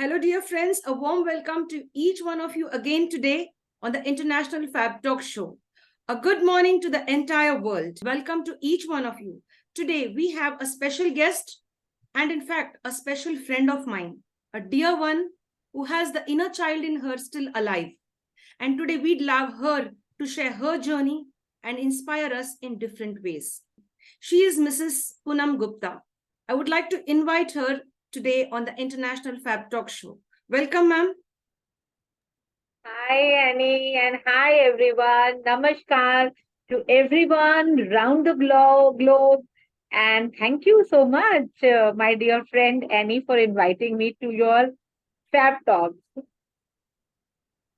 Hello, dear friends. A warm welcome to each one of you again today on the International Fab Talk Show. A good morning to the entire world. Welcome to each one of you. Today, we have a special guest and, in fact, a special friend of mine, a dear one who has the inner child in her still alive. And today, we'd love her to share her journey and inspire us in different ways. She is Mrs. Poonam Gupta. I would like to invite her today on the International Fab Talk Show. Welcome, ma'am. Hi, Annie, and hi, everyone. Namaskar to everyone round the globe. And thank you so much, my dear friend Annie, for inviting me to your Fab Talks.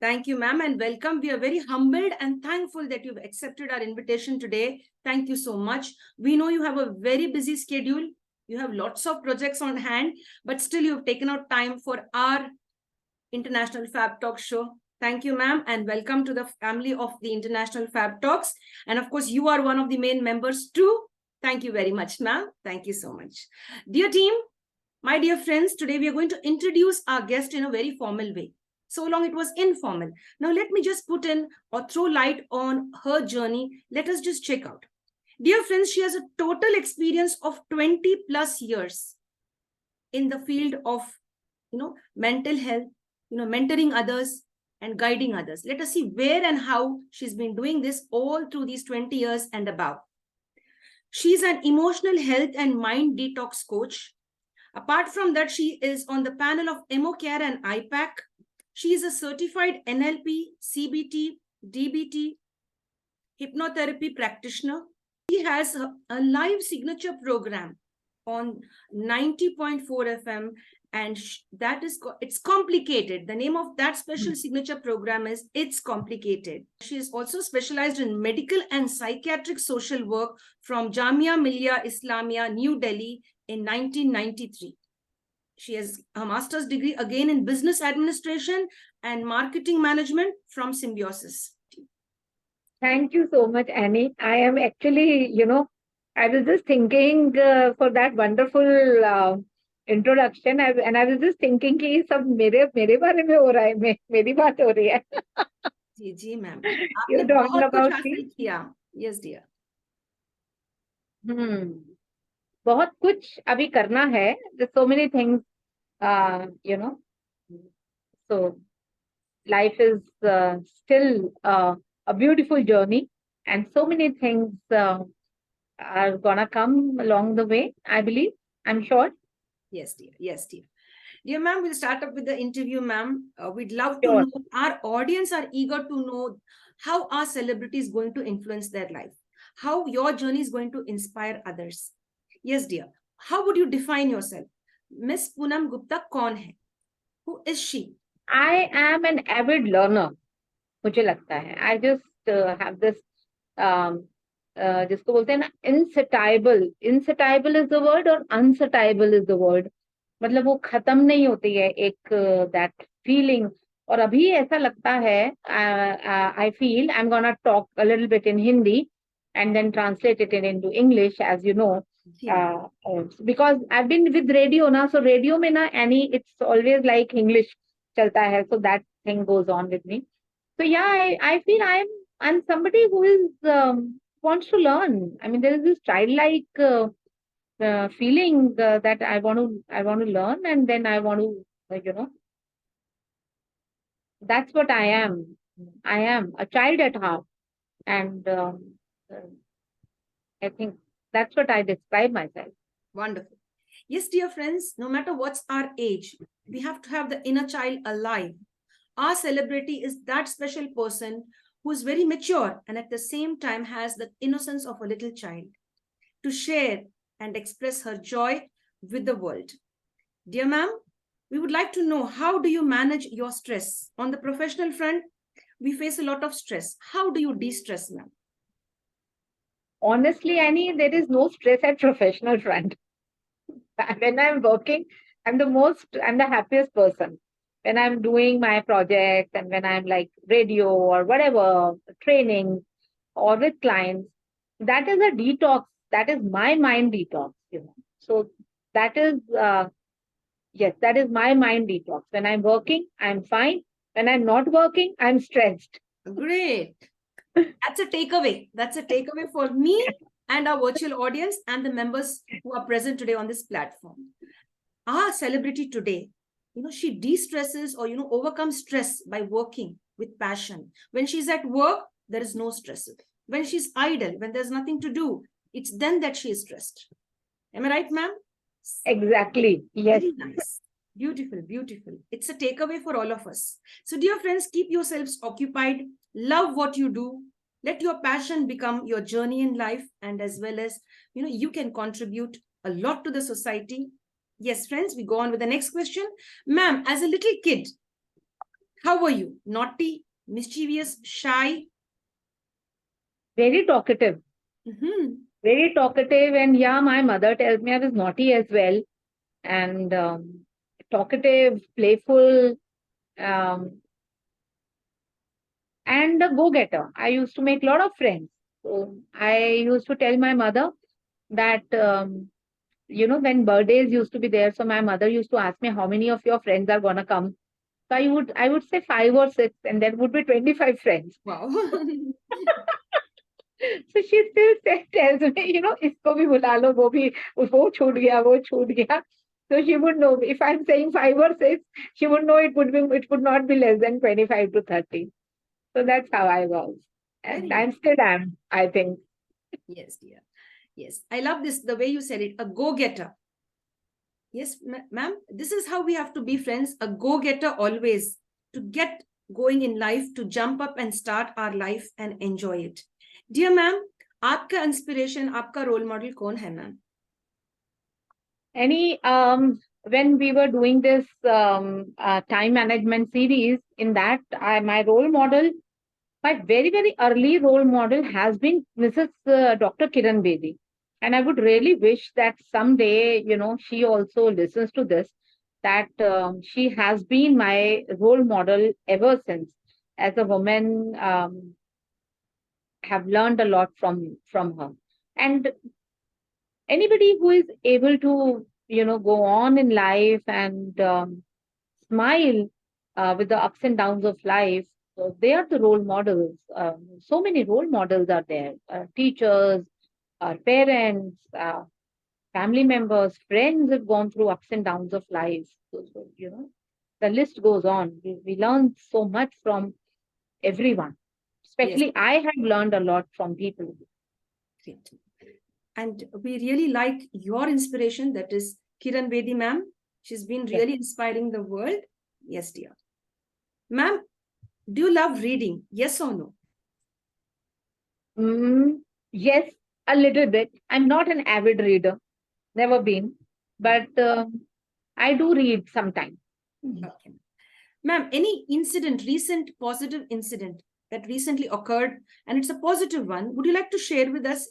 Thank you, ma'am, and welcome. We are very humbled and thankful that you've accepted our invitation today. Thank you so much. We know you have a very busy schedule. You have lots of projects on hand, but still you've taken out time for our International Fab Talk Show. Thank you, ma'am, and welcome to the family of the International Fab Talks. And of course, you are one of the main members too. Thank you very much, ma'am. Thank you so much. Dear team, my dear friends, today we are going to introduce our guest in a very formal way. So long it was informal. Now let me just put in or throw light on her journey. Let us just check out. Dear friends, she has a total experience of 20 plus years in the field of, mental health, mentoring others and guiding others. Let us see where and how she's been doing this all through these 20 years and above. She's an emotional health and mind detox coach. Apart from that, she is on the panel of EmoCare and IPAC. She is a certified NLP, CBT, DBT, hypnotherapy practitioner. She has a live signature program on 90.4 FM, and that is, it's complicated. The name of that special signature program is It's Complicated. She is also specialized in medical and psychiatric social work from Jamia Millia Islamia, New Delhi in 1993. She has a master's degree again in business administration and marketing management from Symbiosis. Thank you so much, Annie. I am actually, I was just thinking for that wonderful introduction, and I was just thinking कि ये सब मेरे बारे में हो रहा है, मेरी बात हो रही है. जी ma'am. You're talking about me? Yes dear. बहुत कुछ अभी करना है. There's so many things, So life is still a beautiful journey, and so many things are gonna come along the way, I believe. I'm sure. Yes, dear. Yes, dear. Dear ma'am, we'll start up with the interview, ma'am. We'd love to Sure. know, our audience are eager to know how our celebrity is going to influence their life, how your journey is going to inspire others. Yes, dear. How would you define yourself? Miss Poonam Gupta kaun hai? Who is she? I am an avid learner. मुझे लगता है. I just have this जिसको बोलते हैं ना, insatiable is the word or unsatiable is the word. मतलब वो खत्म नहीं होती है एक that feeling. और अभी ऐसा लगता है, I feel I'm gonna talk a little bit in Hindi and then translate it into English, as you know. Because I've been with radio now, so radio में ना, Annie, it's always like English चलता है, so that thing goes on with me. So yeah, I feel I'm somebody who is wants to learn. I mean, there is this childlike feeling that I want to learn, and then I want to, that's what I am. I am a child at heart, and I think that's what I describe myself. Wonderful. Yes, dear friends, no matter what's our age, we have to have the inner child alive. Our celebrity is that special person who is very mature and at the same time has the innocence of a little child to share and express her joy with the world. Dear ma'am, we would like to know, how do you manage your stress? On the professional front, we face a lot of stress. How do you de-stress, ma'am? Honestly, Annie, there is no stress at professional front. When I'm working, I'm the happiest person. When I'm doing my projects and when I'm like radio or whatever, training or with clients, that is a detox. That is my mind detox, So that is Yes, that is my mind detox. When I'm working, I'm fine. When I'm not working, I'm stressed. Great. That's a takeaway. That's a takeaway for me and our virtual audience and the members who are present today on this platform. Our celebrity today, she de-stresses or, overcomes stress by working with passion. When she's at work, there is no stress. When she's idle, when there's nothing to do, it's then that she is stressed. Am I right, ma'am? Exactly. Yes. Very nice. Beautiful, beautiful. It's a takeaway for all of us. So, dear friends, keep yourselves occupied. Love what you do. Let your passion become your journey in life. And as well as, you can contribute a lot to the society. Yes, friends, we go on with the next question. Ma'am, as a little kid, how were you? Naughty, mischievous, shy? Very talkative. Very talkative. And yeah, my mother tells me I was naughty as well. And talkative, playful, and a go-getter. I used to make a lot of friends. So I used to tell my mother that, when birthdays used to be there, so my mother used to ask me how many of your friends are going to come. So I would say 5 or 6, and there would be 25 friends. Wow. So she still tells me, isko bhi bula lo, wo chhut gaya. So she would know if I'm saying 5 or 6, she would know it would not be less than 25 to 30. So that's how I was. And I'm still am, I think. Yes, dear. Yes. I love this, the way you said it, a go-getter. Yes, ma'am. This is how we have to be, friends. A go-getter always, to get going in life, to jump up and start our life and enjoy it. Dear ma'am, आपका inspiration, आपका role model कौन है, ma'am? When we were doing this time management series, in that my role model, my very, very early role model has been Mrs. Dr. Kiran Bedi. And I would really wish that someday, she also listens to this, that she has been my role model ever since. As a woman, have learned a lot from her. And anybody who is able to, go on in life and smile with the ups and downs of life, so they are the role models. So many role models are there. Teachers, our parents, family members, friends have gone through ups and downs of life. So, the list goes on. We learn so much from everyone. Especially, yes. I have learned a lot from people. Great. And we really like your inspiration. That is Kiran Bedi, ma'am. She's been really inspiring the world. Yes, dear. Ma'am, do you love reading? Yes or no? Yes, a little bit. I'm not an avid reader. Never been. But I do read sometimes. Okay. Ma'am, any incident, recent positive incident that recently occurred, and it's a positive one, would you like to share with us?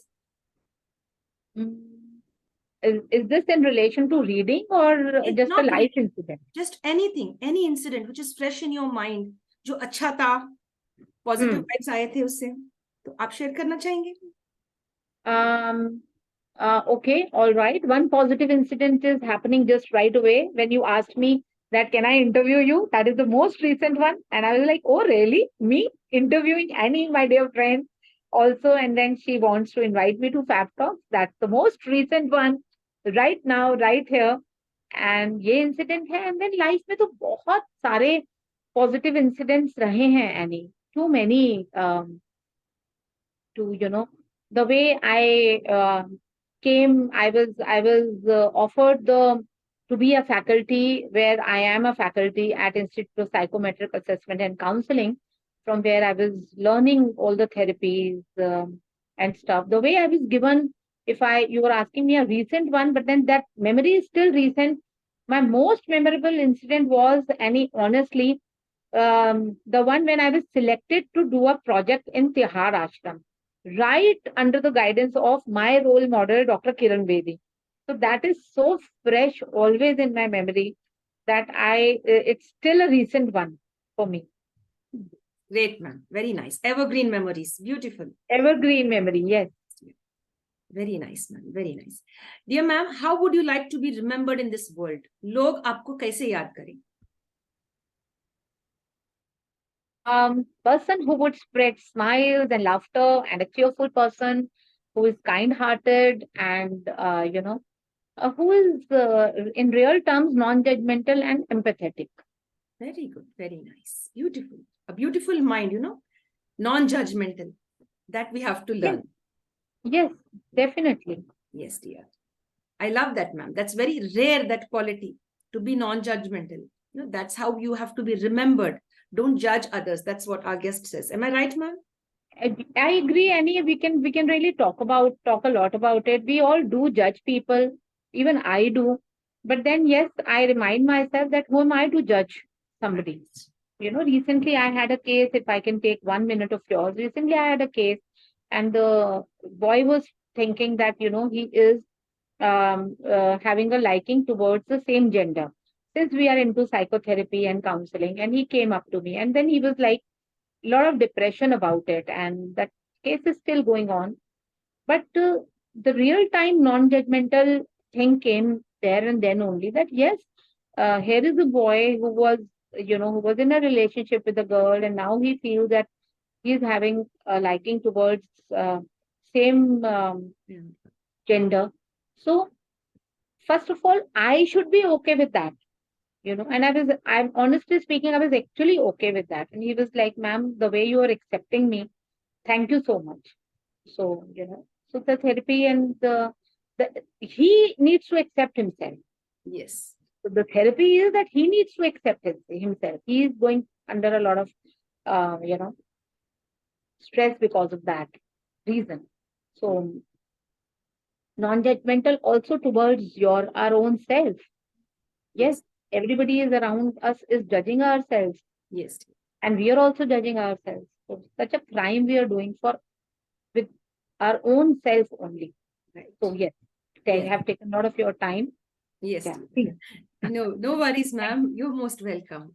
Is this in relation to reading or just a life incident? Just anything, any incident which is fresh in your mind, जो अच्छा था, positive vibes आए थे उससे, तो आप share करना चाहेंगे? Okay, all right. One positive incident is happening just right away when you asked me that can I interview you? That is the most recent one. And I was like, oh, really? Me interviewing Annie, my dear friend, also. And then she wants to invite me to FABTALKS. That's the most recent one right now, right here. And ये incident है. And then life में तो बहुत सारे positive incidents रहे हैं, Annie. Too many to, the way I came, I was offered to be a faculty, where I am a faculty at Institute of Psychometric Assessment and Counseling, from where I was learning all the therapies and stuff. The way I was given, you were asking me a recent one, but then that memory is still recent. My most memorable incident was, Annie, honestly, the one when I was selected to do a project in Tihar Ashram, right under the guidance of my role model, Dr. Kiran Bedi. So that is so fresh, always in my memory, that it's still a recent one for me. Great, ma'am. Very nice. Evergreen memories. Beautiful. Evergreen memory, yes. Very nice, ma'am. Very nice. Dear ma'am, how would you like to be remembered in this world? लोग आपको कैसे याद करें? Person who would spread smiles and laughter, and a cheerful person who is kind-hearted and who is in real terms non-judgmental and empathetic. Very good. Very nice. Beautiful. A beautiful mind, non-judgmental. That we have to learn. Yes, definitely. Yes, dear. I love that, ma'am. That's very rare, that quality, to be non-judgmental. That's how you have to be remembered. Don't judge others. That's what our guest says. Am I right, ma'am? I agree, Annie. We can really talk a lot about it. We all do judge people. Even I do. But then, yes, I remind myself that who am I to judge somebody? Recently I had a case, if I can take 1 minute of yours. Recently I had a case, and the boy was thinking that, he is having a liking towards the same gender. Since we are into psychotherapy and counseling, and he came up to me, and then he was like, a lot of depression about it, and that case is still going on. But the real time non-judgmental thing came there and then only, that yes, here is a boy who was in a relationship with a girl, and now he feels that he's having a liking towards same gender. So first of all, I should be okay with that. And I'm honestly speaking, I was actually okay with that. And he was like, ma'am, the way you are accepting me, thank you so much. So, so the therapy and he needs to accept himself. Yes. So the therapy is that he needs to accept himself. He is going under a lot of, stress because of that reason. So non-judgmental also towards our own self. Yes, everybody is around us is judging ourselves. Yes. And we are also judging ourselves. So such a crime we are doing with our own self only. Right. So yes, they have taken a lot of your time. Yes. Yeah. No worries, ma'am. You're most welcome.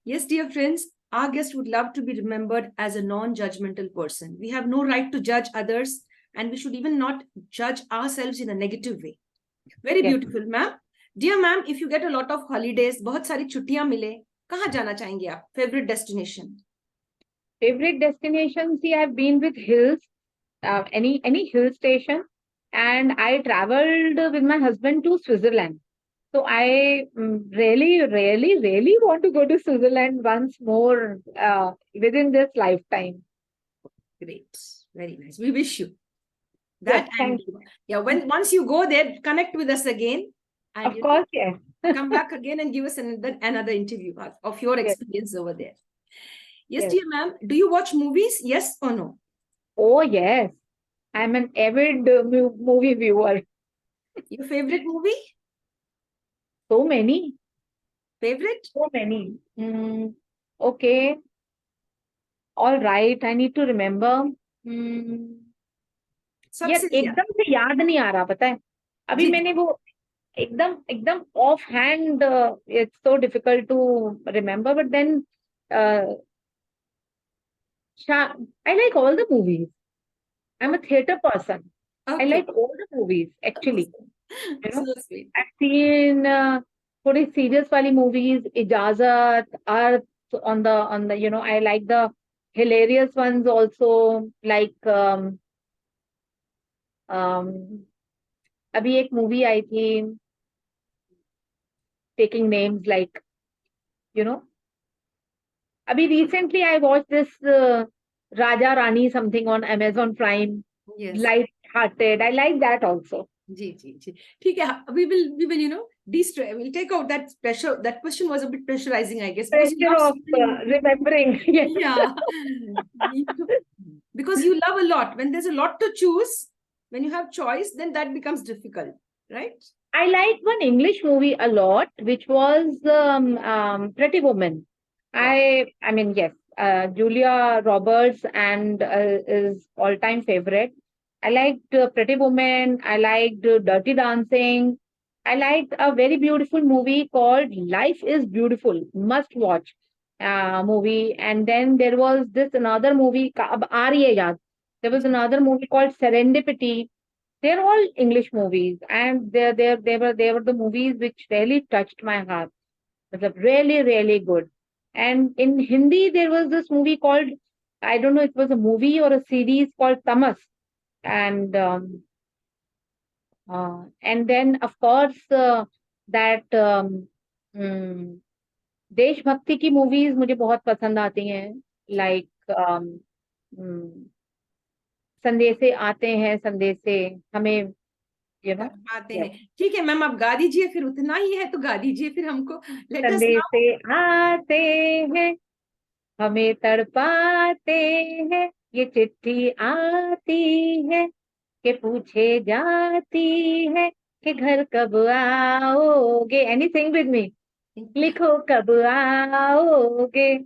Yes, dear friends, our guest would love to be remembered as a non-judgmental person. We have no right to judge others, and we should even not judge ourselves in a negative way. Very beautiful, ma'am. Dear ma'am, if you get a lot of holidays, बहुत सारी छुट्टियां मिले, कहाँ जाना चाहेंगे आप? Favorite destination? Favorite destination? See, I've been with hills, any hill station, and I traveled with my husband to Switzerland. So I really, really, really want to go to Switzerland once more within this lifetime. Great. Very nice. We wish you that. Yes, thank you. Yeah, once you go there, connect with us again. And of course, yes. Come back again and give us another interview of your experience over there. Yes, dear ma'am. Do you watch movies? Yes or no? Oh, yes. I'm an avid movie viewer. Your favorite movie? So many. Favorite? So many. Okay. All right. I need to remember. यार एकदम से याद नहीं आ रहा, पता है अभी मैंने वो एकदम offhand, it's so difficult to remember, but then I like all the movies. I'm a theater person. I like all the movies actually. So sweet. I've seen थोड़ी serious वाली movies, इजाजत, Earth on the I like the hilarious ones also, like अभी एक movie आई थी, taking names like, अभी recently I watched this Raja Rani something on Amazon Prime. Yes. Light hearted. I like that also. जी. ठीक है. We will de-stress. We'll take out that pressure. That question was a bit pressurizing, I guess. Pressure of remembering. Yeah. Because you love a lot. When there's a lot to choose, when you have choice, then that becomes difficult, right? I like one English movie a lot, which was Pretty Woman. Wow. I mean, yes, Julia Roberts and is all-time favorite. I liked Pretty Woman. I liked Dirty Dancing. I liked a very beautiful movie called Life is Beautiful. Must watch movie. And then there was this another movie, there was another movie called Serendipity. They're all English movies, and they were the movies which really touched my heart. Matlab, really, really good. And in Hindi, there was this movie called, I don't know, it was a movie or a series called Tamas. And and then, of course, that mm, देशभक्ति की movies मुझे बहुत पसंद आती हैं. Like संदेशे आते हैं, संदेशे हमें, यू नो, आते हैं. ठीक है मैम, आप गा दीजिए, फिर उतना ही है तो गा दीजिए फिर हमको. Let us now. संदेशे आते हैं, हमें तड़पाते हैं, ये चिट्ठी आती है कि पूछे जाती है कि घर कब आओगे. Anything with me. लिखो कब आओगे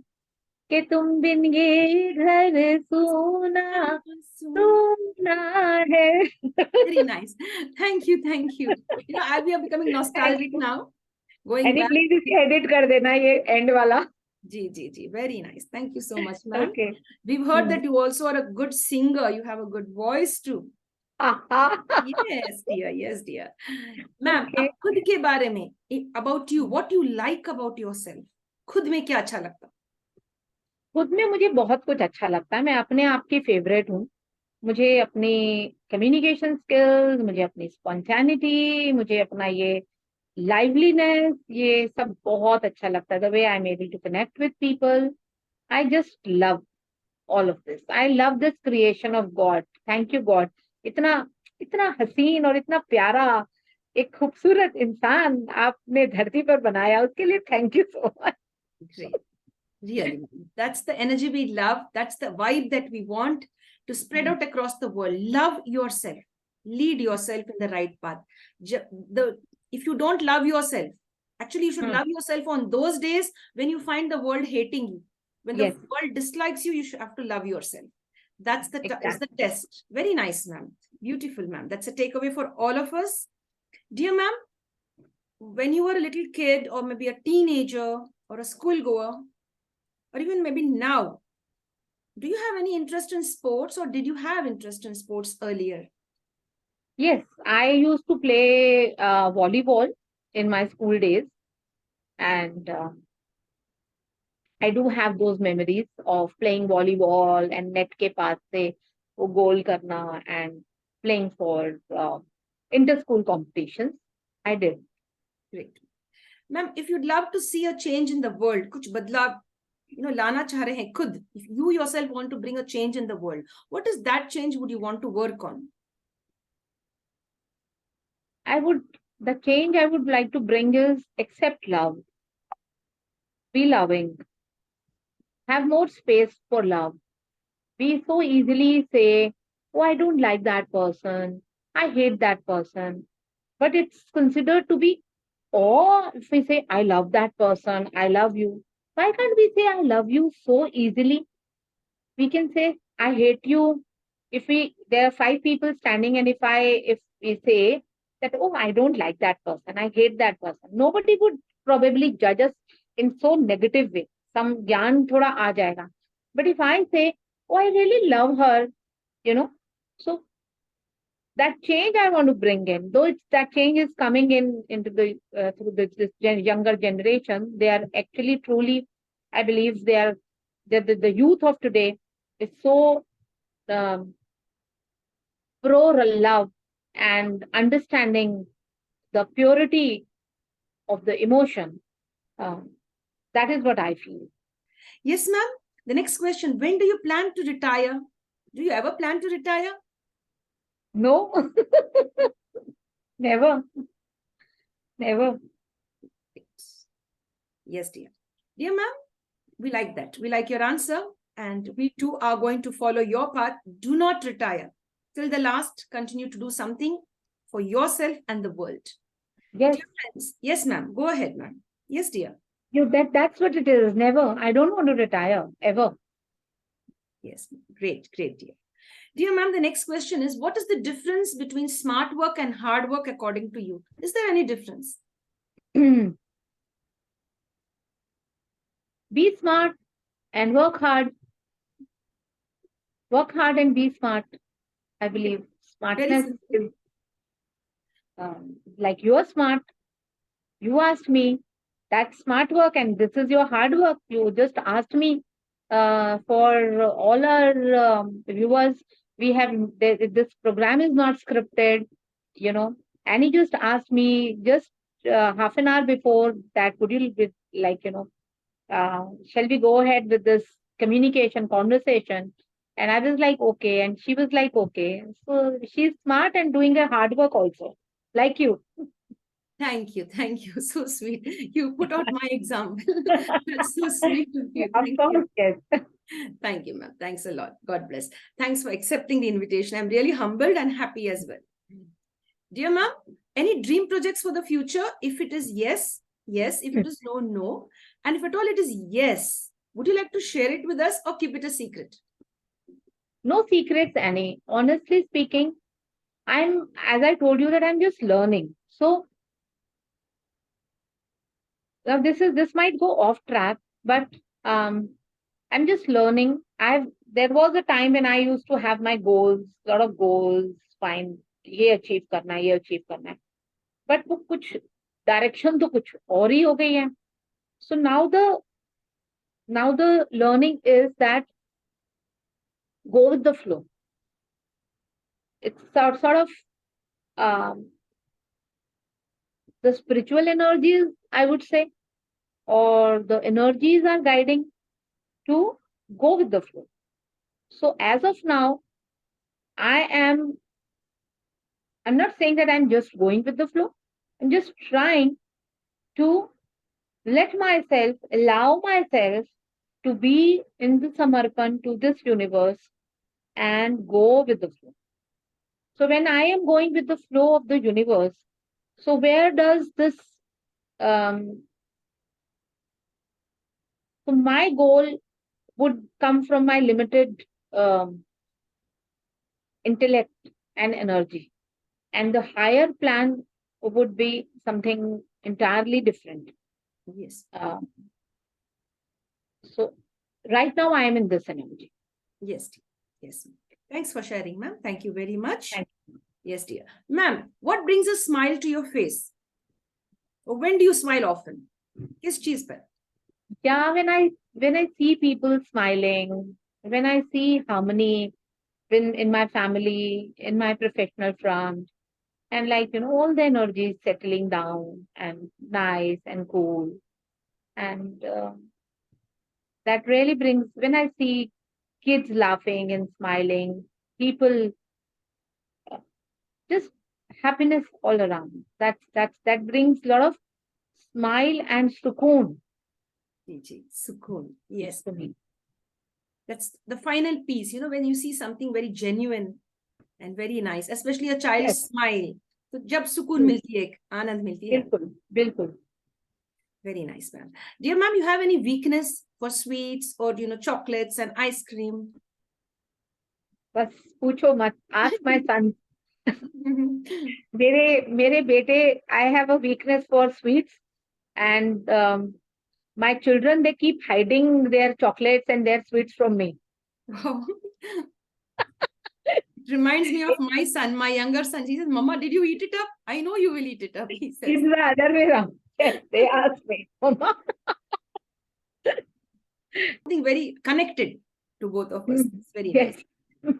कि तुम बिन ये घर सूना सूना है. Very nice. Thank you, thank you. You know, we are becoming nostalgic now. Going any back. Please इसे एडिट कर देना, ये एंड वाला. Ji. Very nice. Thank you so much, ma'am. Okay. We've heard that you also are a good singer. You have a good voice too. Yes, dear. Yes, dear. Ma'am, Okay. अब खुद के बारे में, about you, what you like about yourself. खुद में क्या अच्छा लगता? खुद में मुझे बहुत कुछ अच्छा लगता है. मैं अपने आप की फेवरेट हूँ. मुझे अपनी कम्युनिकेशन स्किल्स, मुझे अपनी स्पॉन्टेनिटी, मुझे अपना ये लाइवलीनेस, ये सब बहुत अच्छा लगता है. The way I am able to connect with people, I just love all of this. I love this creation of God. Thank you God. इतना इतना हसीन और इतना प्यारा एक खूबसूरत इंसान आपने धरती पर बनाया, उसके लिए thank you so much. Great. Really, that's the energy we love. That's the vibe that we want to spread out across the world. Love yourself. Lead yourself in the right path. If you don't love yourself, actually, you should love yourself on those days when you find the world hating you. When the world dislikes you, you should have to love yourself. That's the is the test. Very nice, ma'am. Beautiful, ma'am. That's a takeaway for all of us. Dear ma'am, when you were a little kid or maybe a teenager or a schoolgoer, or even maybe now, do you have any interest in sports, or did you have interest in sports earlier? Yes, I used to play volleyball in my school days, and I do have those memories of playing volleyball and net के पास से वो goal करना and playing for inter-school competitions. I did. Great. Ma'am, if you'd love to see a change in the world, कुछ बदलाव, लाना चाह रहे हैं खुद, if you yourself want to bring a change in the world, what is that change would you want to work on? The change I would like to bring is accept love. Be loving. Have more space for love. We so easily say, oh, I don't like that person. I hate that person. But it's considered to be, or if we say, I love that person, I love you. Why can't we say, I love you so easily? We can say, I hate you. There are 5 people standing, and if we say that, oh, I don't like that person, I hate that person, nobody would probably judge us in so negative way. Some gyan thoda aa jayega. But if I say, oh, I really love her, so that change I want to bring in, though that change is coming into the through this younger generation. They are actually truly, I believe, the youth of today is so pro love and understanding the purity of the emotion. That is what I feel. Yes, ma'am. The next question, when do you plan to retire? Do you ever plan to retire? No. Never. Yes, dear. Dear ma'am, we like that. We like your answer, and we too are going to follow your path. Do not retire. Till the last, continue to do something for yourself and the world. Yes. Dear friends, yes, ma'am. Go ahead, ma'am. Yes, dear. That's what it is. Never. I don't want to retire, ever. Yes, great, dear. Dear ma'am, the next question is, what is the difference between smart work and hard work according to you? Is there any difference? Be smart and work hard. Work hard and be smart. I believe smartness is like you're smart. You asked me, that's smart work, and this is your hard work. You just asked me for all our viewers. We have this program is not scripted, you know, and he just asked me just half an hour before that, would you like, shall we go ahead with this communication conversation? And I was like, okay. And she was like, okay. So she's smart and doing her hard work also, like you. Thank you. Thank you. So sweet. You put out my example. That's so sweet of you. Of Thank course, you. yes. Thank you, ma'am. Thanks a lot. God bless. Thanks for accepting the invitation. I'm really humbled and happy as well. Dear ma'am, any dream projects for the future? If it is yes, yes. If it is no, no. And if at all it is yes, would you like to share it with us or keep it a secret? No secrets, Annie. Honestly speaking, as I told you, that I'm just learning. So now this might go off track, but um, I'm just learning. There was a time when I used to have my goals, lot of goals, fine, ये achieve करना है, ये achieve करना है. But वो कुछ direction तो कुछ और ही हो गई है. So now the learning is that go with the flow. It's sort of um, the spiritual energies, I would say, or the energies are guiding to go with the flow. So as of now, I'm not saying that I'm just going with the flow. I'm just trying to allow myself to be in the samarpan to this universe and go with the flow. So when I am going with the flow of the universe, so where does this so my goal would come from my limited um, intellect and energy, and the higher plan would be something entirely different. Yes. So right now I am in this energy. Yes, dear. Yes. Thanks for sharing, ma'am. Thank you very much. Thank you. Yes, dear. Ma'am, what brings a smile to your face? Or when do you smile often? Kiss cheese per. Yeah, when I see people smiling, when I see harmony in my family, in my professional front, and all the energy is settling down and nice and cool, and that really brings, when I see kids laughing and smiling, people, just happiness all around. That brings a lot of smile and sukoon Sukoon. Yes. to me. That's the final piece, when you see something very genuine and very nice, especially a child's Yes. smile. So jab sukoon milti hai, ek aanand milti hai. Bilkul. Very nice, ma'am. Dear ma'am, you have any weakness for sweets or, chocolates and ice cream? बस पूछो मत. Ask my son. मेरे बेटे, I have a weakness for sweets, and my children, they keep hiding their chocolates and their sweets from me. Wow. It reminds me of my son, my younger son. He says, Mama, did you eat it up? I know you will eat it up, he says. It's the other way around. Yes, they ask me, Mama. Something very connected to both of us. It's very Yes. nice.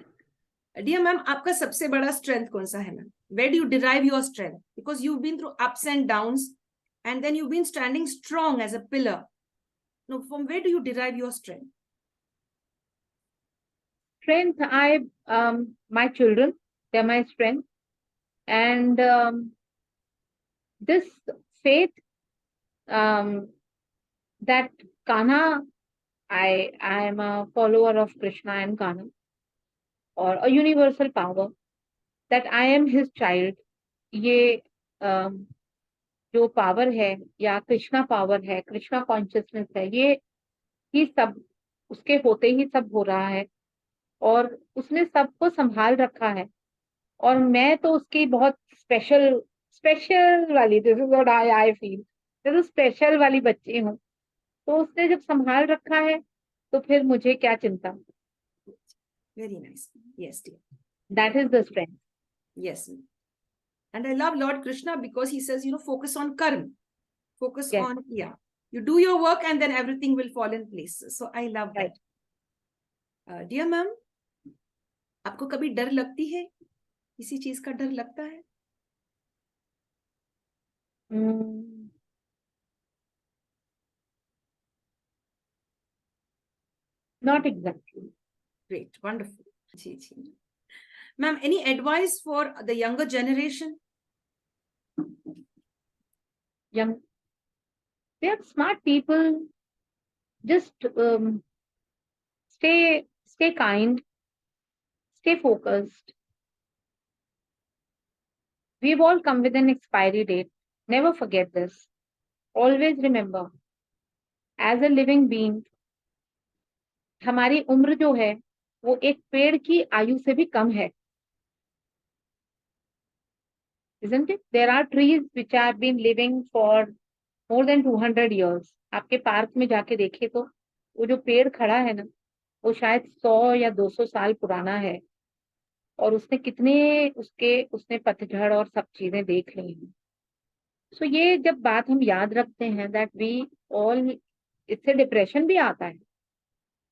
Dear ma'am, आपका सबसे बड़ा strength कौन सा है, ma'am? Where do you derive your strength? Because you've been through ups and downs, and then you've been standing strong as a pillar. Now, from where do you derive your strength? Strength, my children, they're my strength. And this faith that Kana, I am a follower of Krishna and Kana, or a universal power, that I am his child. ये जो power है या Krishna power है, Krishna consciousness है, ये सब उसके होते ही सब हो रहा है, और उसने सबको संभाल रखा है, और मैं तो उसकी बहुत स्पेशल वाली, this is what I feel, मैं तो स्पेशल वाली बच्ची हूँ. तो उसने जब संभाल रखा है, तो फिर मुझे क्या चिंता. Very nice. Yes, dear. That is the strength. Yes. And I love Lord Krishna because he says, focus on karma. Focus Yes. on, you do your work and then everything will fall in place. So I love Right. that. Dear ma'am, आपको कभी डर लगती है? किसी चीज का डर लगता है? Not exactly. Great, wonderful. Ji ji. Ma'am, any advice for the younger generation? Young, they are smart people. Just stay kind, stay focused. We've all come with an expiry date. Never forget this. Always remember, as a living being, हमारी उम्र जो है वो एक पेड़ की आयु से भी कम है. Isn't it? There are trees which have been living for more than 200 years. आपके पार्क में जाके देखे तो वो जो पेड़ खड़ा है ना, वो शायद 100 या 200 साल पुराना है, और उसने कितने उसने पतझड़ और सब चीजें देख ली हैं. सो ये जब बात हम याद रखते हैं दैट वी ऑल, इससे डिप्रेशन भी आता है,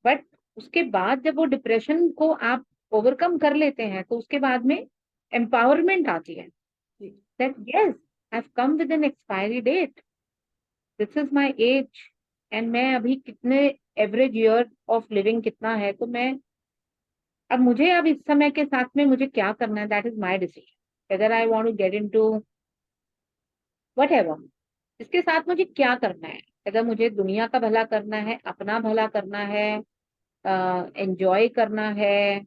बट उसके बाद जब वो डिप्रेशन को आप ओवरकम कर लेते हैं तो उसके बाद में एम्पावरमेंट आती है that yes I have come with an expiry date, this is my age, and मैं अभी कितने एवरेज ईयर ऑफ लिविंग कितना है, तो मैं अब मुझे अब इस समय के साथ में मुझे क्या करना है, that is my decision whether I want to get into whatever. इसके साथ मुझे क्या करना है, अगर मुझे दुनिया का भला करना है, अपना भला करना है, एंजॉय करना है,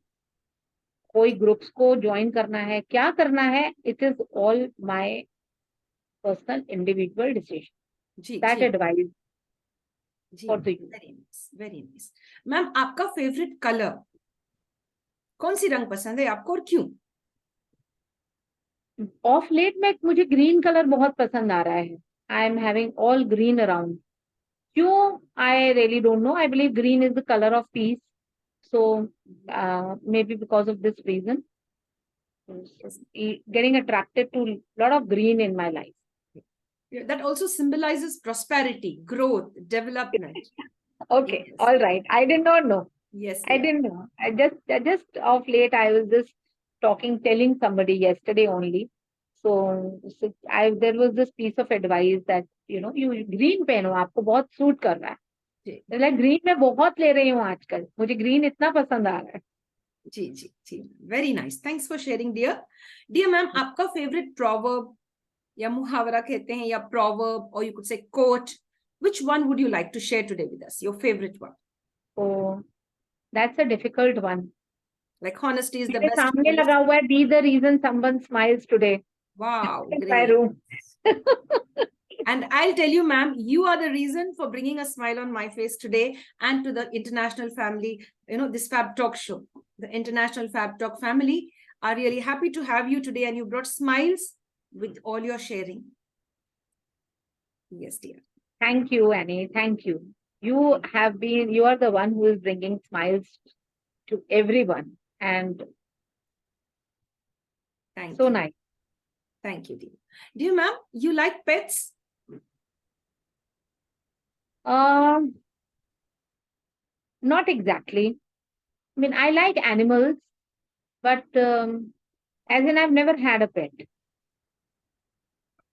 कोई ग्रुप्स को ज्वाइन करना है, क्या करना है, it is all my personal individual decision. That advice for the youth. Very nice, very nice. Ma'am, आपका फेवरेट कलर कौन सी रंग पसंद है आपको और क्यों? ऑफ लेट में मुझे ग्रीन कलर बहुत पसंद आ रहा है. I am having all green around. क्यों? I really don't know. I believe green is the colour of peace. So maybe because of this reason, getting attracted to a lot of green in my life. That also symbolizes prosperity, growth, development. Okay, Yes. all right. I did not know. Yes, I didn't know. I just of late I was just telling somebody yesterday only. So there was this piece of advice that you green पहनो, आपको बहुत suit कर रहा है. Like green मैं बहुत ले रही हूँ आजकल, मुझे ग्रीन इतना पसंद आ रहा है. जी जी जी, very nice. Thanks for sharing dear ma'am. आपका फेवरेट प्रोवर्ब या मुहावरा कहते हैं या proverb, or you could say quote, which one would you like to share today with us, your favourite one? Oh, that's a difficult one. Like honesty is the मेरे best सामने policy. लगा हुआ है, be the reason someone smiles today. Wow, in my great. room. And I'll tell you, ma'am, you are the reason for bringing a smile on my face today and to the international family. This Fab Talk show, the international Fab Talk family are really happy to have you today, and you brought smiles with all your sharing. Yes, dear. Thank you, Annie. Thank you. You are the one who is bringing smiles to everyone. And Thank so you. nice. Thank you, dear. Dear ma'am, you like pets? Not exactly. I mean, I like animals, but as in I've never had a pet.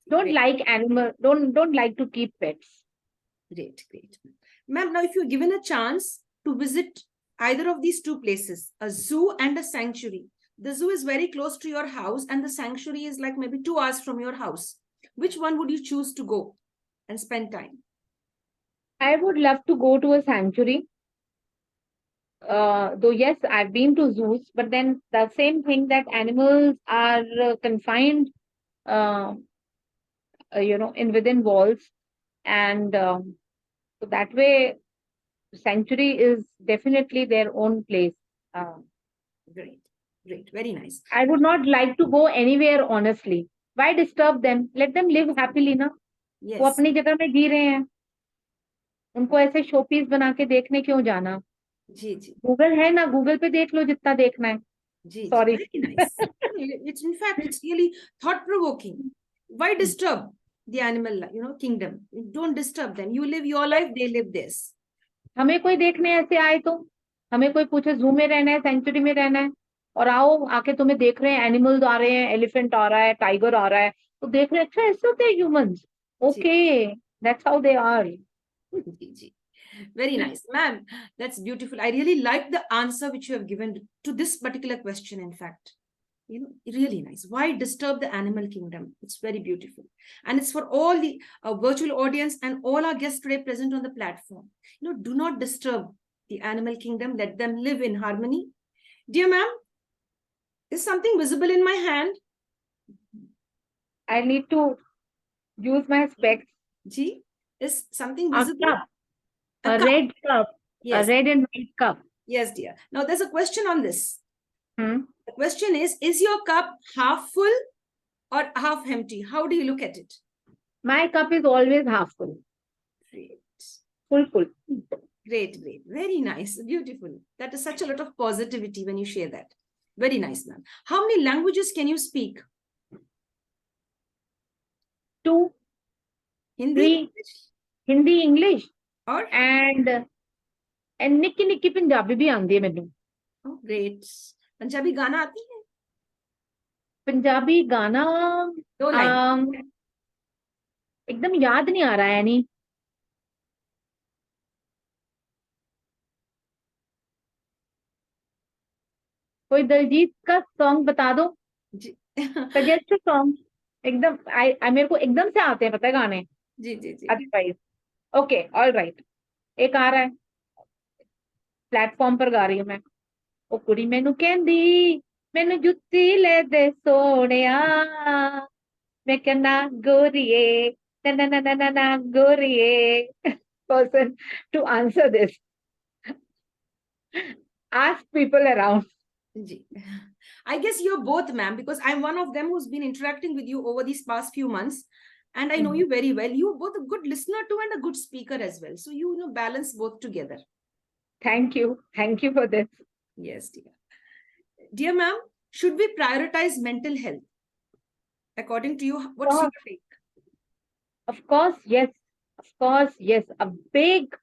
Don't like animal. Don't like to keep pets. Great, great. Ma'am, now if you're given a chance to visit either of these two places, a zoo and a sanctuary, the zoo is very close to your house and the sanctuary is like maybe 2 hours from your house, which one would you choose to go and spend time? I would love to go to a sanctuary. Though yes, I've been to zoos, but then the same thing that animals are confined, in within walls, and so that way, sanctuary is definitely their own place. Great, great, very nice. I would not like to go anywhere, honestly. Why disturb them? Let them live happily, ना. Yes. वो अपनी जगह में जी रहे हैं, उनको ऐसे showpiece बना के देखने क्यों जाना? जी जी. गूगल है ना, गूगल पे देख लो जितना देखना है. जी, Sorry. very nice. It's in fact, it's really thought provoking. Why disturb the animal, kingdom? Don't disturb them. You live your life, they live theirs. हमें कोई देखने ऐसे आए तो, हमें कोई पूछे जू में रहना है, सेंचुरी में रहना है, और आओ आके तुम्हें देख रहे हैं, एनिमल्स आ रहे हैं, एलिफेंट आ रहा है, टाइगर आ रहा है, तो देख रहे हैं, अच्छा ऐसे होते हैं humans, okay, that's how they are. जी. Very nice, ma'am. That's beautiful. I really like the answer which you have given to this particular question. In fact, really nice. Why disturb the animal kingdom? It's very beautiful, and it's for all the virtual audience and all our guests today present on the platform. Do not disturb the animal kingdom. Let them live in harmony. Dear ma'am, is something visible in my hand? I need to use my specs. Ji, is something A visible? cup, A a cup. red cup, a Yes. red and white cup. Yes, dear. Now there's a question on this. The question is your cup half full or half empty? How do you look at it? My cup is always half full. Great. Full. Great. Very nice. Beautiful. That is such a lot of positivity when you share that. Very nice, ma'am. How many languages can you speak? 2. Hindi, 3. English? Hindi, English, Or? and Nikki Nikki Punjabi भी आंदी है मैनू. Oh, great. Punjabi गाना आती है? पंजाबी गाना 2 line. एकदम याद नहीं आ रहा है. नहीं, कोई दिलजीत का सॉन्ग बता दो, जी. Suggest song. एकदम मेरे को एकदम से आते हैं, पता है गाने. जी. Otherwise okay, all right. एक आ रहा है, प्लेटफॉर्म पर गा रही हूँ मैं. ओ कुड़ी मैनू कहंदी, मैनू जुत्ती ले दे सोहणिया, मैं कहना गोरिए, ना ना ना ना ना गोरिए. Person to answer this. Ask people around. Ji. I guess you're both, ma'am, because I'm one of them who's been interacting with you over these past few months. And I know you very well. You're both a good listener too and a good speaker as well. So you balance both together. Thank you for this. Yes, dear. Dear ma'am, should we prioritize mental health? According to you, what's your take? Of course, yes. A big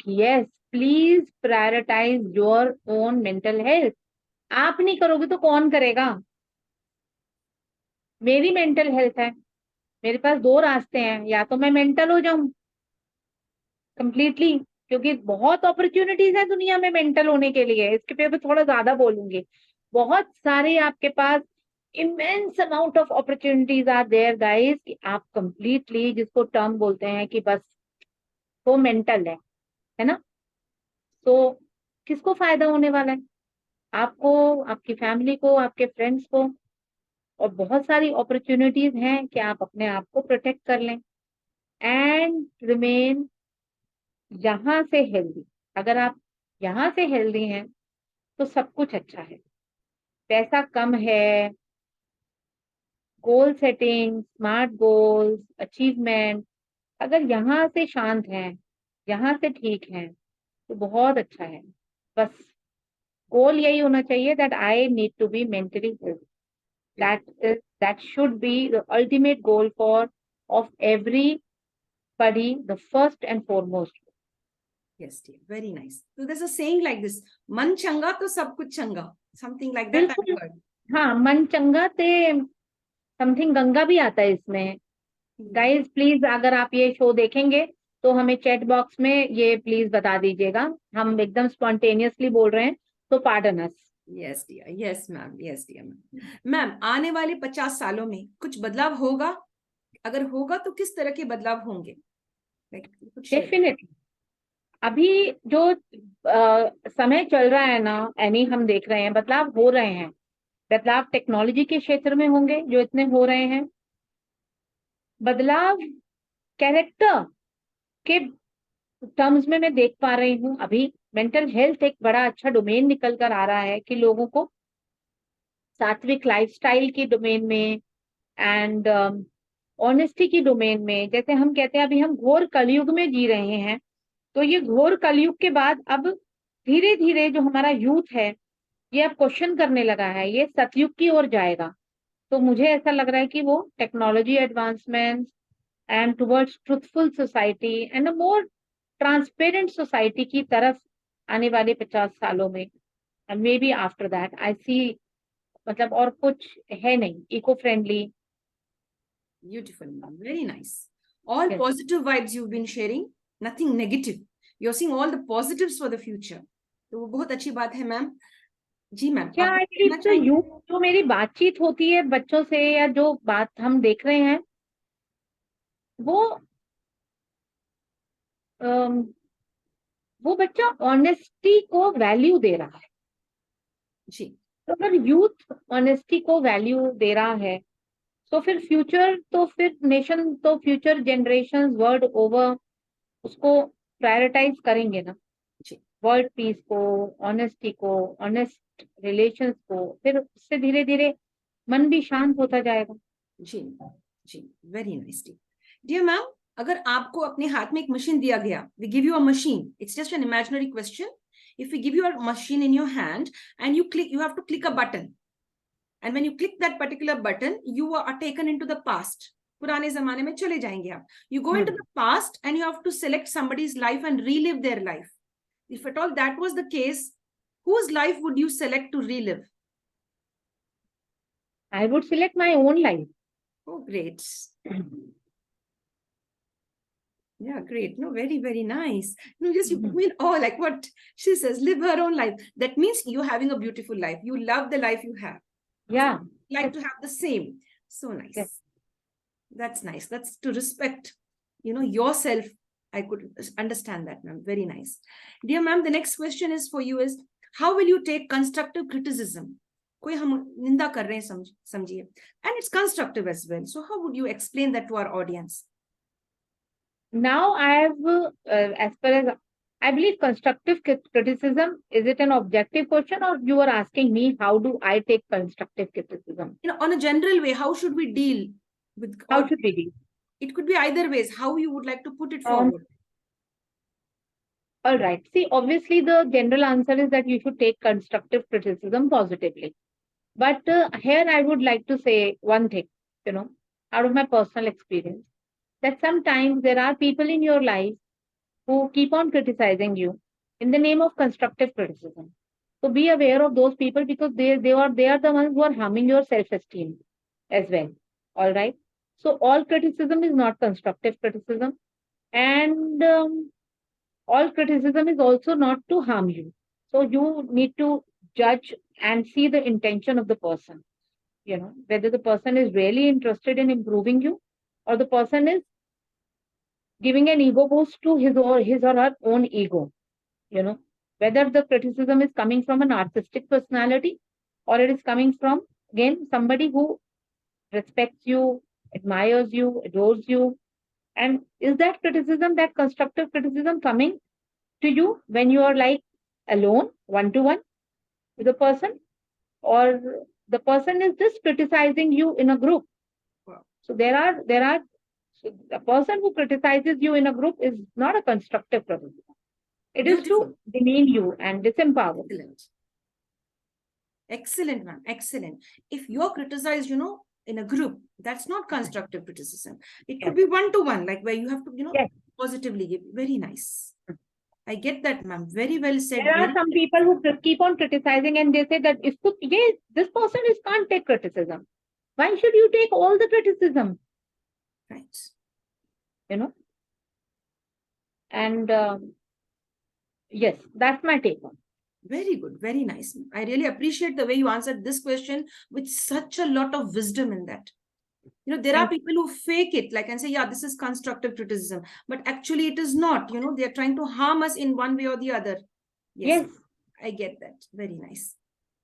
yes. Please prioritize your own mental health. आप नहीं करोगे तो कौन करेगा? मेरी mental health है, मेरे पास 2 रास्ते हैं, या तो मैं मेंटल हो जाऊं कंप्लीटली, क्योंकि बहुत अपॉर्चुनिटीज है दुनिया में मेंटल होने के लिए. इसके पे थोड़ा ज्यादा बोलूंगी. बहुत सारे आपके पास immense amount of opportunities are there guys, कि आप कंप्लीटली, जिसको टर्म बोलते हैं कि बस वो मेंटल है ना. तो किसको फायदा होने वाला है? आपको, आपकी फैमिली को, आपके फ्रेंड्स को. और बहुत सारी अपॉर्चुनिटीज हैं कि आप अपने आप को प्रोटेक्ट कर लें एंड रिमेन यहाँ से हेल्दी. अगर आप यहाँ से हेल्दी हैं तो सब कुछ अच्छा है. पैसा कम है, goal setting, smart goals, achievement, अगर यहाँ से शांत हैं, यहाँ से ठीक हैं, तो बहुत अच्छा है. बस गोल यही होना चाहिए, that I need to be mentally healthy. that should be the ultimate goal of everybody, the first and foremost. Yes, dear. Very nice. So there's a saying like this: "Man changa to sab kuch changa." Something like that. I've heard. हाँ, मन चंगा ते something Ganga भी आता है इसमें. Guys please, अगर आप ये शो देखेंगे तो हमें चैट बॉक्स में ये प्लीज बता दीजिएगा. हम एकदम स्पॉन्टेनियसली बोल रहे हैं, तो पार्डन अस. Yes, dear. Yes, ma'am. Yes, dear, ma'am. Ma'am, आने वाले 50 सालों में कुछ बदलाव होगा? अगर होगा तो किस तरह के बदलाव होंगे? डेफिनेटली. अभी जो समय चल रहा है ना एनी, हम देख रहे हैं बदलाव हो रहे हैं. बदलाव टेक्नोलॉजी के क्षेत्र में होंगे जो इतने हो रहे हैं. बदलाव कैरेक्टर के टर्म्स में मैं देख पा रही हूँ. अभी मेंटल हेल्थ एक बड़ा अच्छा डोमेन निकल कर आ रहा है कि लोगों को सात्विक लाइफस्टाइल की डोमेन में एंड ऑनेस्टी की डोमेन में, जैसे हम कहते हैं अभी हम घोर कलयुग में जी रहे हैं, तो ये घोर कलयुग के बाद अब धीरे धीरे जो हमारा यूथ है ये अब क्वेश्चन करने लगा है, ये सतयुग की ओर जाएगा। तो मुझे ऐसा लग रहा है कि वो technology advancement and towards truthful society and a more transparent society की तरफ आने वाले 50 सालों में, maybe after that I see, मतलब और कुछ है नहीं, eco friendly. Beautiful, ma'am. Very nice. All positive vibes you've been sharing, nothing negative. You're seeing all the positives for the future. तो वो बहुत अच्छी बात है मैम। जी मैम, क्या आप आई कहना तो चाहेंगे? यू जो मेरी बातचीत होती है बच्चों से या जो बात हम देख रहे हैं, वो अम, वो बच्चा ऑनेस्टी को वैल्यू दे रहा है। जी तो अगर यूथ ऑनेस्टी को वैल्यू दे रहा है, तो फिर फ्यूचर, तो फिर नेशन, तो फ्यूचर जनरेशन वर्ल्ड ओवर उसको प्रायोरिटाइज करेंगे ना, जी वर्ल्ड पीस को, ऑनेस्टी को, ऑनेस्ट रिलेशंस को, फिर उससे धीरे धीरे मन भी शांत होता जाएगा। जी जी, वेरी नाइस डियर मैम। अगर आपको अपने हाथ में एक मशीन दिया गया, we give you a machine, it's just an imaginary question, if we give you a machine in your hand and you have to click a button, and when you click that particular button, you are taken into the past. पुराने जमाने में चले जाएंगे आप. You go into the past and you have to select somebody's life and relive their life. If at all that was the case, whose life would you select to relive? I would select my own life. Oh, great. Yeah, great. No, very, very nice. No, just you put me in awe, like what she says, live her own life. That means you're having a beautiful life. You love the life you have. Yeah. You like to have the same. So nice. Yes. That's nice. That's to respect, yourself. I could understand that, ma'am. Very nice. Dear ma'am, the next question is for you is, how will you take constructive criticism? कोई हम निंदा कर रहे हैं समझिए, and it's constructive as well. So how would you explain that to our audience? Now I have, as far as I believe, constructive criticism, is it an objective question, or you are asking me how do I take constructive criticism? On a general way, how should we deal with? How should we deal? It could be either ways. How you would like to put it forward? All right. See, obviously, the general answer is that you should take constructive criticism positively. But here I would like to say one thing, out of my personal experience, that sometimes there are people in your life who keep on criticizing you in the name of constructive criticism. So be aware of those people, because they are the ones who are harming your self-esteem as well. All right. So all criticism is not constructive criticism, and all criticism is also not to harm you. So you need to judge and see the intention of the person. Whether the person is really interested in improving you, or the person is giving an ego boost to his or her own ego. Whether the criticism is coming from an artistic personality, or it is coming from, again, somebody who respects you, admires you, adores you. And is that criticism, that constructive criticism, coming to you when you are like alone, one to one with a person, or the person is just criticizing you in a group? Wow. So so a person who criticizes you in a group is not a constructive criticism. It is to demean you and disempower. Excellent, ma'am. Excellent. If you're criticized, in a group, that's not constructive criticism. It could be one-to-one, like where you have to, positively give. Very nice. I get that, ma'am. Very well said. There are some people who keep on criticizing, and they say that this person can't take criticism. Why should you take all the criticism? Right. And yes, that's my take on it. Very good. Very nice. I really appreciate the way you answered this question with such a lot of wisdom in that. There are people who fake it, like, and say, yeah, this is constructive criticism, but actually it is not. They're trying to harm us in one way or the other. Yes. I get that. Very nice.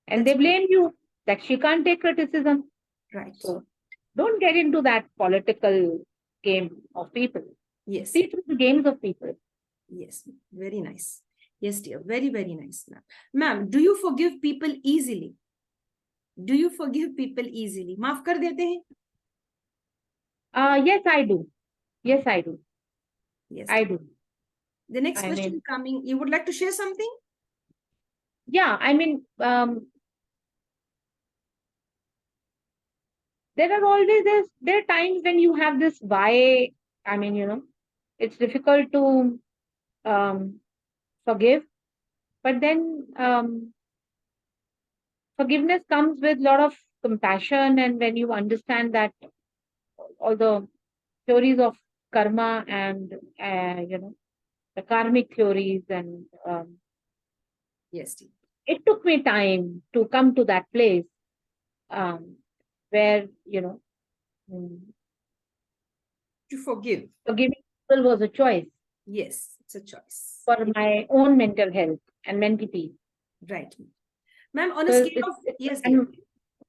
And they blame you that she can't take criticism. Right. So don't get into that political game of people. Yes. See through the games of people. Yes. Very nice. Yes, dear. Very, very nice, ma'am. Ma'am, do you forgive people easily? Do you forgive people easily? माफ कर देते हैं? Yes, I do. Yes, I do. Yes, I do. The next question coming, you would like to share something? Yeah, I mean, there are always there are times when you have this why. I mean, it's difficult to forgive, but then forgiveness comes with a lot of compassion, and when you understand that all the theories of karma and the karmic theories, and Yes, dear. it took me time to come to that place um, where mm, To forgive. forgiving people was a choice Yes, it's a choice. for my own mental health and mental peace. Right. Ma'am, on a So scale of, yes, dear.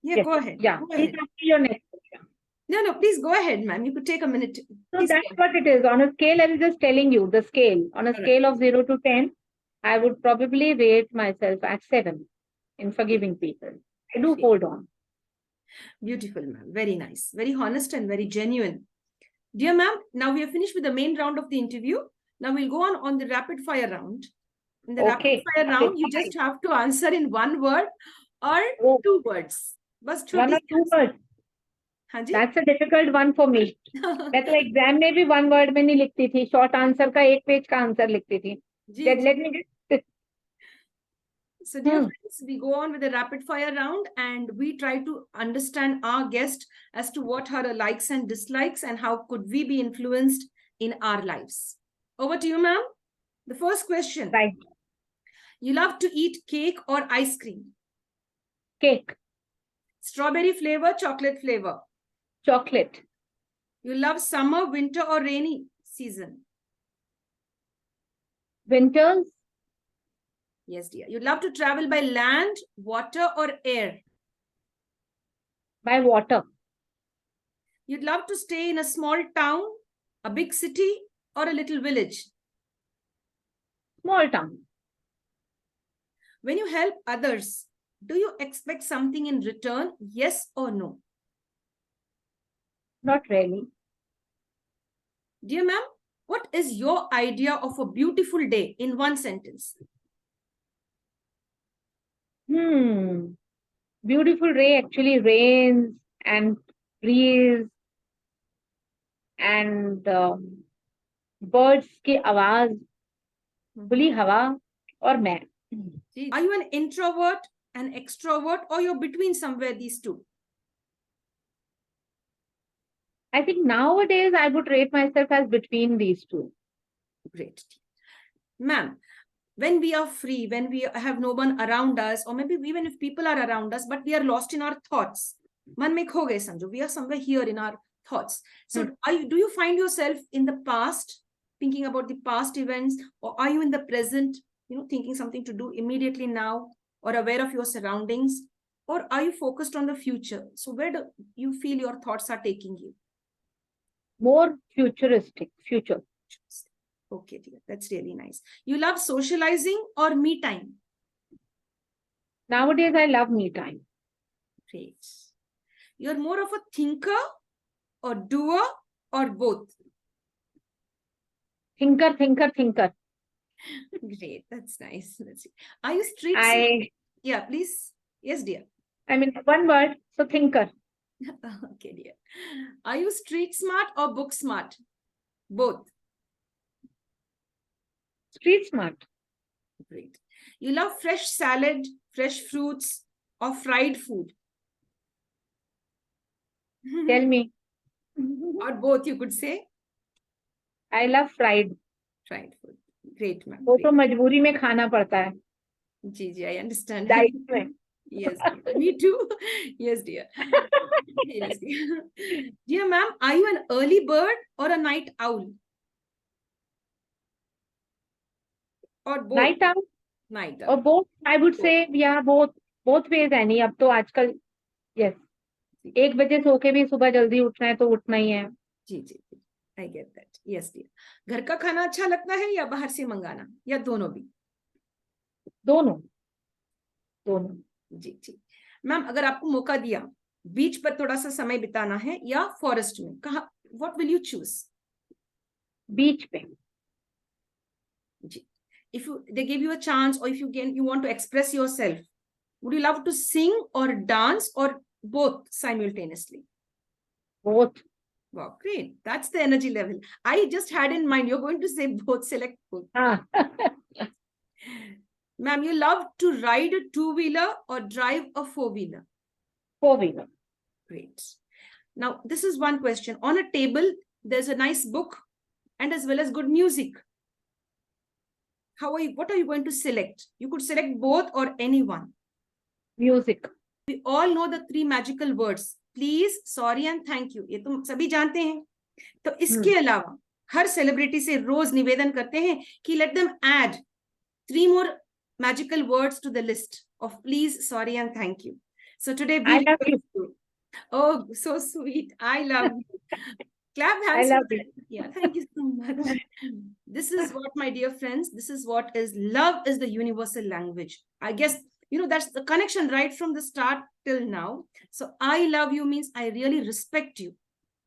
Yeah, yes, go ahead. yeah. Go Please ahead. ask me your next question. No, please go ahead, ma'am. You could take a minute. So Please that's go what it is. On a scale, I was just telling you the scale. On a ahead. scale of 0 to 10, I would probably rate myself at 7 in forgiving people. I do hold on. Beautiful, ma'am. Very nice. Very honest and very genuine. Dear ma'am, now we have finished with the main round of the interview. Now we'll go on the rapid fire round. In the rapid fire round, you just have to answer in one word or two words. Bas One or two words. हाँ जी? That's a difficult one for me. मैं तो exam में भी one word में नहीं लिखती थी, short answer का एक पेज का आंसर लिखती थी. Let me just... So dear friends, we go on with the rapid fire round and we try to understand our guest as to what are her likes and dislikes and how could we be influenced in our lives. Over to you, ma'am. The first question. Right. You love to eat cake or ice cream? Cake. Strawberry flavor, chocolate flavor? Chocolate. You love summer, winter or rainy season? Winters. Yes, dear. You love to travel by land, water or air? By water. You'd love to stay in a small town, a big city or a little village? Small town. When you help others, do you expect something in return? Yes or no? Not really. Dear ma'am, what is your idea of a beautiful day in one sentence? Beautiful day actually rains and breeze and birds की आवाज, खुली हवा और मैं. Are you an introvert, an extrovert, or you're between somewhere these two? I think nowadays I would rate myself as between these two. Great. Ma'am, when we are free, when we have no one around us, or maybe even if people are around us, but we are lost in our thoughts, man mein kho gaye samjho, we are somewhere here in our thoughts. So do you find yourself in the past, thinking about the past events, or are you in the present, thinking something to do immediately now, or aware of your surroundings, or are you focused on the future? So where do you feel your thoughts are taking you? More futuristic, future. Okay, dear, that's really nice. You love socializing or me time? Nowadays, I love me time. Great. You're more of a thinker or doer or both? Thinker. Great, that's nice. Let's see. Are you street smart? Yeah, please. Yes, dear. I mean, one word, so thinker. Okay, dear. Are you street smart or book smart? Both. Street smart. Great. You love fresh salad, fresh fruits, or fried food? Tell me. Or both, you could say? I love fried. Fried food. Great, ma'am. वो तो मजबूरी में खाना पड़ता है. जी, I understand. Diet में. Yes, dear. Me too. Yes, dear. Yes, dear. Dear ma'am, are you an early bird or a night owl? Or both? Night owl. Night owl. Or both. I would say, yeah, both ways है नहीं. अब तो आजकल, yes. 1 बजे सो के भी सुबह जल्दी उठना है तो उठना ही है. जी. I get that. Yes, dear. घर का खाना अच्छा लगता है या बाहर से मंगाना या दोनों भी? दोनों. जी. मैम, अगर आपको मौका दिया बीच पर थोड़ा सा समय बिताना है या फॉरेस्ट में, कहा, what will you choose? बीच पे. जी. If they give you a chance, or if you want to express yourself, would you love to sing or dance or both simultaneously? both. Wow, great. That's the energy level. I just had in mind, you're going to say both, select both. Ah. Ma'am, you love to ride a two-wheeler or drive a four-wheeler? Four-wheeler. Great. Now, this is one question. On a table, there's a nice book and as well as good music. What are you going to select? You could select both or any one. Music. We all know the three magical words. Please, sorry and thank you. ये तो सभी जानते हैं. तो इसके अलावा हर celebrity से रोज निवेदन करते हैं कि let them add 3 more magical words to the list of please, sorry and thank you. So today we I love you. Oh, so sweet. I love you. Clap hands. I love you. Yeah, thank you so much. This is what, my dear friends, this is what is love is the universal language. I guess, you know, that's the connection right from the start till now. So I love you means I really respect you.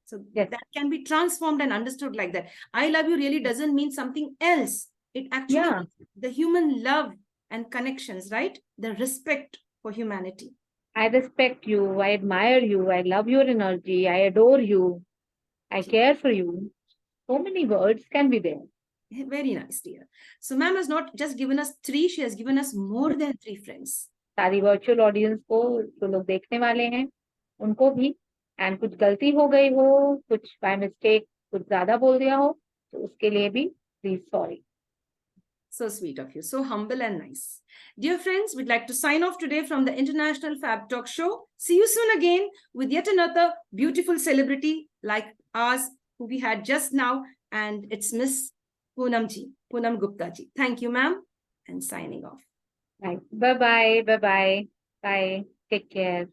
So Yes. that can be transformed and understood like that. I love you really doesn't mean something else. It actually means the human love and connections, right? The respect for humanity. I respect you. I admire you. I love your energy. I adore you. I care for you. So many words can be there. Very nice, dear. So ma'am has not just given us 3, she has given us more than 3 friends. सारी virtual audience को जो लोग देखने वाले हैं उनको भी, and कुछ गलती हो गई हो, कुछ बाय मिस्टेक कुछ ज्यादा बोल दिया हो, तो उसके लिए भी please sorry. So sweet of you, so humble and nice. Dear friends, we'd like to sign off today from the International Fab Talk Show. See you soon again with yet another beautiful celebrity like ours who we had just now, and it's Miss Poonam ji, Poonam Gupta ji. Thank you, ma'am, and signing off. Bye bye, bye bye, bye. Take care.